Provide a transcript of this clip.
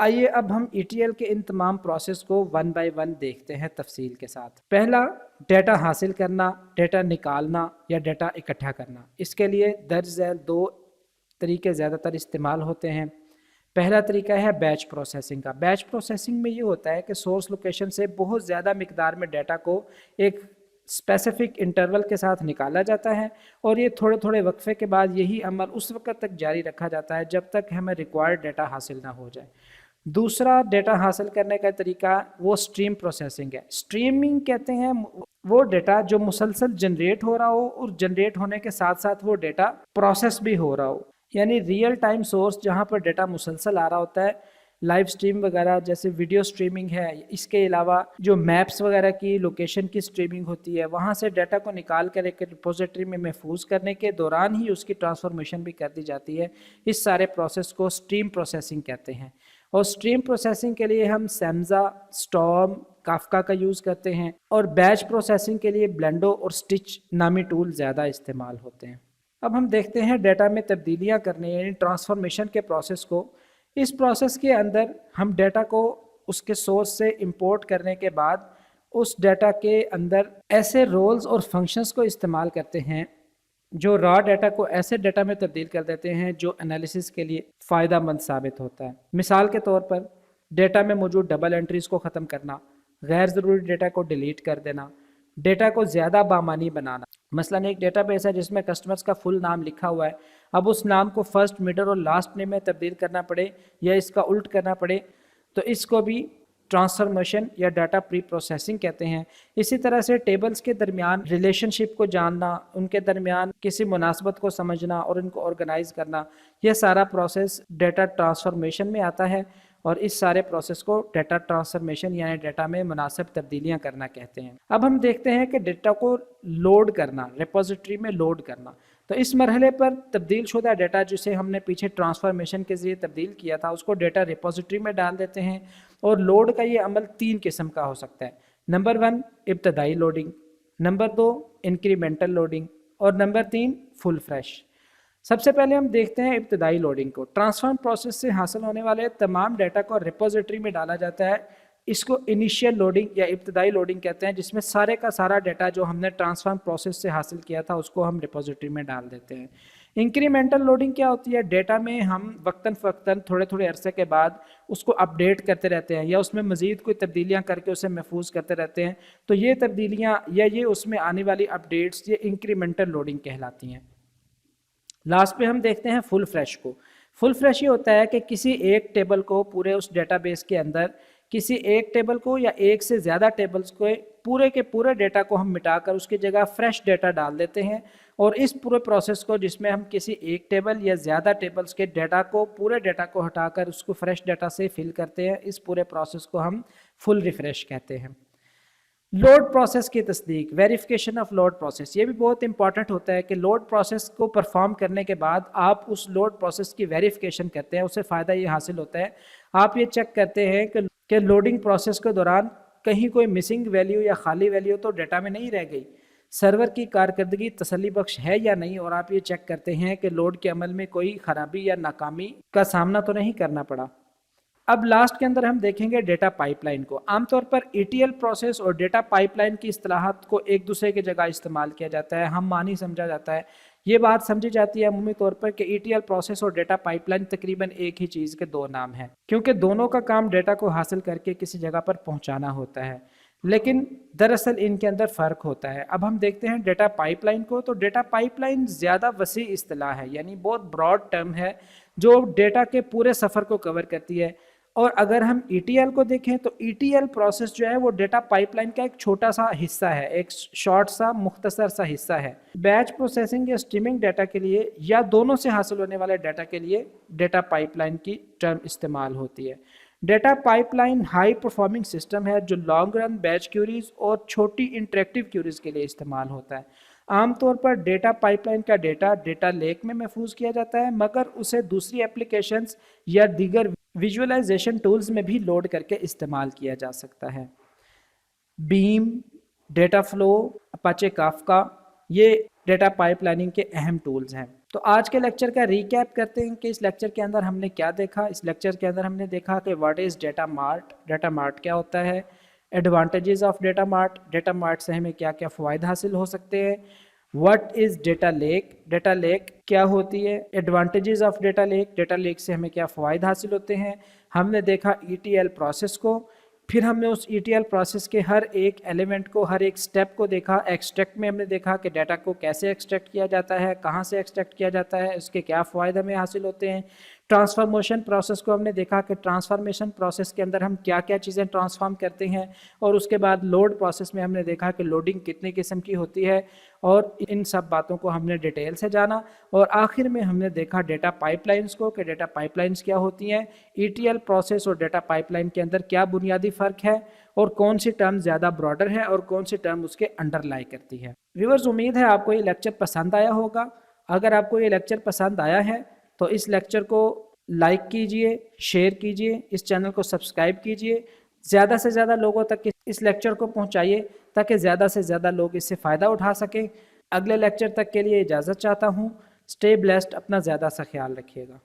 آئیے اب ہم ETL کے ان تمام پروسیس کو ون بائی ون دیکھتے ہیں تفصیل کے ساتھ۔ پہلا، ڈیٹا حاصل کرنا، ڈیٹا نکالنا یا ڈیٹا اکٹھا کرنا۔ اس کے لیے درج ذیل 2 طریقے زیادہ تر استعمال ہوتے ہیں۔ پہلا طریقہ ہے بیچ پروسیسنگ کا۔ بیچ پروسیسنگ میں یہ ہوتا ہے کہ سورس لوکیشن سے بہت زیادہ مقدار میں ڈیٹا کو ایک اسپیسیفک انٹرول کے ساتھ نکالا جاتا ہے، اور یہ تھوڑے تھوڑے وقفے کے بعد یہی عمل اس وقت تک جاری رکھا جاتا ہے جب تک ہمیں ریکوائرڈ ڈیٹا حاصل نہ ہو جائے۔ دوسرا ڈیٹا حاصل کرنے کا طریقہ وہ اسٹریم پروسیسنگ ہے۔ اسٹریمنگ کہتے ہیں وہ ڈیٹا جو مسلسل جنریٹ ہو رہا ہو، اور جنریٹ ہونے کے ساتھ ساتھ وہ ڈیٹا پروسیس بھی ہو رہا ہو، یعنی ریئل ٹائم سورس جہاں پر ڈیٹا مسلسل آ رہا ہوتا ہے۔ لائیو سٹریم وغیرہ جیسے ویڈیو سٹریمنگ ہے، اس کے علاوہ جو میپس وغیرہ کی لوکیشن کی سٹریمنگ ہوتی ہے، وہاں سے ڈیٹا کو نکال کر ایک ریپوزیٹری میں محفوظ کرنے کے دوران ہی اس کی ٹرانسفارمیشن بھی کر دی جاتی ہے۔ اس سارے پروسیس کو سٹریم پروسیسنگ کہتے ہیں، اور سٹریم پروسیسنگ کے لیے ہم سیمزا، سٹارم، کافکا کا یوز کرتے ہیں، اور بیچ پروسیسنگ کے لیے بلینڈو اور سٹچ نامی ٹول زیادہ استعمال ہوتے ہیں۔ اب ہم دیکھتے ہیں ڈیٹا میں تبدیلیاں کرنے یعنی ٹرانسفارمیشن کے پروسیس کو۔ اس پروسیس کے اندر ہم ڈیٹا کو اس کے سورس سے امپورٹ کرنے کے بعد اس ڈیٹا کے اندر ایسے رولز اور فنکشنز کو استعمال کرتے ہیں جو را ڈیٹا کو ایسے ڈیٹا میں تبدیل کر دیتے ہیں جو انالیسس کے لیے فائدہ مند ثابت ہوتا ہے۔ مثال کے طور پر ڈیٹا میں موجود ڈبل انٹریز کو ختم کرنا، غیر ضروری ڈیٹا کو ڈیلیٹ کر دینا، ڈیٹا کو زیادہ بامعنی بنانا۔ مثلا ایک ڈیٹا بیس ہے جس میں کسٹمرز کا فل نام لکھا ہوا ہے، اب اس نام کو فرسٹ، مڈل اور لاسٹ نیم میں تبدیل کرنا پڑے یا اس کا الٹ کرنا پڑے تو اس کو بھی ٹرانسفارمیشن یا ڈیٹا پری پروسیسنگ کہتے ہیں۔ اسی طرح سے ٹیبلز کے درمیان ریلیشن شپ کو جاننا، ان کے درمیان کسی مناسبت کو سمجھنا اور ان کو آرگنائز کرنا، یہ سارا پروسیس ڈیٹا ٹرانسفارمیشن میں آتا ہے، اور اس سارے پروسیس کو ڈیٹا ٹرانسفارمیشن یعنی ڈیٹا میں مناسب تبدیلیاں کرنا کہتے ہیں۔ اب ہم دیکھتے ہیں کہ ڈیٹا کو لوڈ کرنا، ریپوزیٹری میں لوڈ کرنا۔ تو اس مرحلے پر تبدیل شدہ ڈیٹا جسے ہم نے پیچھے ٹرانسفارمیشن کے ذریعے تبدیل کیا تھا اس کو ڈیٹا ریپوزیٹری میں ڈال دیتے ہیں، اور لوڈ کا یہ عمل 3 قسم کا ہو سکتا ہے۔ نمبر 1 ابتدائی لوڈنگ، نمبر 2 انکریمنٹل لوڈنگ، اور نمبر 3 فل فریش۔ سب سے پہلے ہم دیکھتے ہیں ابتدائی لوڈنگ کو۔ ٹرانسفارم پروسیس سے حاصل ہونے والے تمام ڈیٹا کو ریپوزیٹری میں ڈالا جاتا ہے۔ اس کو انیشیل لوڈنگ یا ابتدائی لوڈنگ کہتے ہیں، جس میں سارے کا سارا ڈیٹا جو ہم نے ٹرانسفارم پروسیس سے حاصل کیا تھا اس کو ہم ریپوزیٹری میں ڈال دیتے ہیں۔ انکریمنٹل لوڈنگ کیا ہوتی ہے؟ ڈیٹا میں ہم وقتاً فوقتاً تھوڑے تھوڑے عرصے کے بعد اس کو اپڈیٹ کرتے رہتے ہیں، یا اس میں مزید کوئی تبدیلیاں کر کے اسے محفوظ کرتے رہتے ہیں، تو یہ تبدیلیاں یا یہ اس میں آنے والی اپڈیٹس یہ انکریمنٹل لوڈنگ کہلاتی ہیں۔ لاسٹ پہ ہم دیکھتے ہیں فل فریش کو۔ فل فریش یہ ہوتا ہے کہ کسی ایک ٹیبل کو پورے اس ڈیٹا بیس کے اندر کسی ایک ٹیبل کو یا ایک سے زیادہ ٹیبلز کو پورے کے پورے ڈیٹا کو ہم مٹا کر اس کی جگہ فریش ڈیٹا ڈال دیتے ہیں، اور اس پورے پروسیس کو جس میں ہم کسی ایک ٹیبل یا زیادہ ٹیبلز کے ڈیٹا کو پورے ڈیٹا کو ہٹا کر اس کو فریش ڈیٹا سے فل کرتے ہیں، اس پورے پروسیس کو ہم فل ریفریش کہتے ہیں۔ لوڈ پروسیس کی تصدیق، ویریفیکیشن آف لوڈ پروسیس، یہ بھی بہت امپورٹنٹ ہوتا ہے کہ لوڈ پروسیس کو پرفارم کرنے کے بعد آپ اس لوڈ پروسیس کی ویریفیکیشن کرتے ہیں۔ اسے فائدہ یہ حاصل ہوتا ہے، آپ یہ چیک کرتے ہیں کہ لوڈنگ پروسیس کے دوران کہیں کوئی مسنگ ویلیو یا خالی ویلیو تو ڈیٹا میں نہیں رہ گئی، سرور کی کارکردگی تسلی بخش ہے یا نہیں، اور آپ یہ چیک کرتے ہیں کہ لوڈ کے عمل میں کوئی خرابی یا ناکامی کا سامنا تو نہیں کرنا پڑا۔ اب لاسٹ کے اندر ہم دیکھیں گے ڈیٹا پائپ لائن کو۔ عام طور پر ETL پروسیس اور ڈیٹا پائپ لائن کی اصطلاحات کو ایک دوسرے کی جگہ استعمال کیا جاتا ہے، ہم معنی سمجھا جاتا ہے۔ یہ بات سمجھی جاتی ہے عمومی طور پر کہ ETL پروسیس اور ڈیٹا پائپ لائن تقریباً ایک ہی چیز کے 2 نام ہیں، کیونکہ دونوں کا کام ڈیٹا کو حاصل کر کے کسی جگہ پر پہنچانا ہوتا ہے، لیکن دراصل ان کے اندر فرق ہوتا ہے۔ اب ہم دیکھتے ہیں ڈیٹا پائپ لائن کو۔ تو ڈیٹا پائپ لائن زیادہ وسیع اصطلاح ہے، یعنی بہت براڈ ٹرم ہے جو ڈیٹا کے پورے سفر کو کور کرتی ہے۔ اور اگر ہم ETL کو دیکھیں تو ETL پروسیس جو ہے وہ ڈیٹا پائپ لائن کا ایک چھوٹا سا حصہ ہے، ایک شارٹ سا مختصر سا حصہ ہے۔ بیچ پروسیسنگ یا اسٹریمنگ ڈیٹا کے لیے یا دونوں سے حاصل ہونے والے ڈیٹا کے لیے ڈیٹا پائپ لائن کی ٹرم استعمال ہوتی ہے۔ Data pipe line high performing system ہے جو لانگ رن بیچ کیوریز اور چھوٹی انٹریکٹیو کیوریز کے لیے استعمال ہوتا ہے۔ عام طور پر ڈیٹا پائپ لائن کا ڈیٹا لیک میں محفوظ کیا جاتا ہے، مگر اسے دوسری اپلیکیشنز یا دیگر ویژوائزیشن ٹولز میں بھی لوڈ کر کے استعمال کیا جا سکتا ہے۔ بیم، ڈیٹا فلو، اپاچے کافکا یہ ڈیٹا پائپ لائننگ کے اہم ٹولز ہیں۔ تو آج کے لیکچر کا ریکیپ کرتے ہیں کہ اس لیکچر کے اندر ہم نے کیا دیکھا. اس لیکچر کے اندر ہم نے دیکھا کہ what is data mart, data mart کیا ہوتا ہے، advantages of data mart, data mart سے ہمیں کیا کیا فوائد حاصل ہو سکتے ہیں، what is data lake, data lake کیا ہوتی ہے، advantages of data lake, data lake سے ہمیں کیا فوائد حاصل ہوتے ہیں. ہم نے دیکھا ETL پروسیس کو، پھر ہم نے اس ETL پروسیس کے ہر ایک ایلیمنٹ کو، ہر ایک سٹیپ کو دیکھا. ایکسٹریکٹ میں ہم نے دیکھا کہ ڈیٹا کو کیسے ایکسٹریکٹ کیا جاتا ہے، کہاں سے ایکسٹریکٹ کیا جاتا ہے، اس کے کیا فوائد ہمیں حاصل ہوتے ہیں. ٹرانسفارمیشن پروسیس کو ہم نے دیکھا کہ ٹرانسفارمیشن پروسیس کے اندر ہم کیا کیا چیزیں ٹرانسفارم کرتے ہیں. اور اس کے بعد لوڈ پروسیس میں ہم نے دیکھا کہ لوڈنگ کتنے قسم کی ہوتی ہے، اور ان سب باتوں کو ہم نے ڈیٹیل سے جانا. اور آخر میں ہم نے دیکھا ڈیٹا پائپ لائنز کو کہ ڈیٹا پائپ لائنز کیا ہوتی ہیں، ETL پروسیس اور ڈیٹا پائپ لائن کے اندر کیا بنیادی فرق ہے، اور کون سی ٹرم زیادہ براڈر ہے اور کون سی ٹرم اس کے انڈر لائی کرتی ہے. ویورز، امید ہے آپ کو یہ لیکچر پسند آیا ہوگا. اگر آپ کو یہ لیکچر پسند آیا ہے تو اس لیکچر کو لائک کیجئے، شیئر کیجئے، اس چینل کو سبسکرائب کیجئے، زیادہ سے زیادہ لوگوں تک اس لیکچر کو پہنچائیے تاکہ زیادہ سے زیادہ لوگ اس سے فائدہ اٹھا سکیں. اگلے لیکچر تک کے لیے اجازت چاہتا ہوں. اسٹے بلیسڈ، اپنا زیادہ سا خیال رکھیے گا.